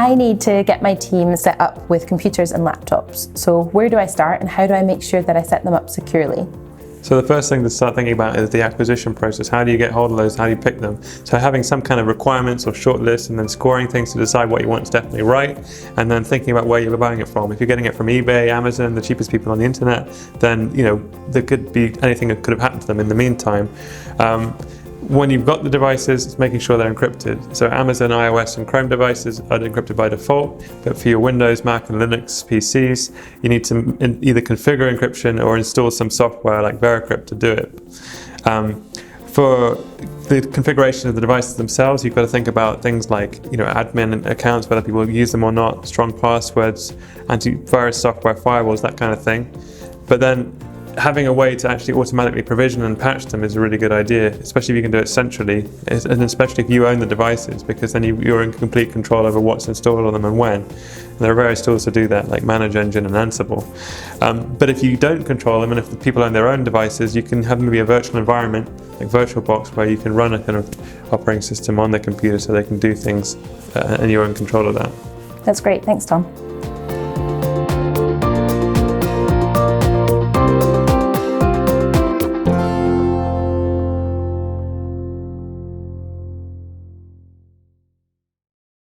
I need to get my team set up with computers and laptops. So where do I start and how do I make sure that I set them up securely? So the first thing to start thinking about is the acquisition process. How do you get hold of those? How do you pick them? So having some kind of requirements or short list and then scoring things to decide what you want is definitely right, and then thinking about where you're buying it from. If you're getting it from eBay, Amazon, the cheapest people on the internet, then there could be anything that could have happened to them in the meantime. When you've got the devices, it's making sure they're encrypted. So Amazon, iOS and Chrome devices are encrypted by default, but for your Windows, Mac and Linux PCs, you need to either configure encryption or install some software like Veracrypt to do it. For the configuration of the devices themselves, you've got to think about things like admin accounts, whether people use them or not, strong passwords, antivirus software, firewalls, that kind of thing. But then having a way to actually automatically provision and patch them is a really good idea, especially if you can do it centrally, and especially if you own the devices, because then you're in complete control over what's installed on them and when. And there are various tools to do that, like ManageEngine and Ansible. But if you don't control them, and if the people own their own devices, you can have maybe a virtual environment, like VirtualBox, where you can run a kind of operating system on the computer so they can do things and you're in control of that. That's great, thanks Tom.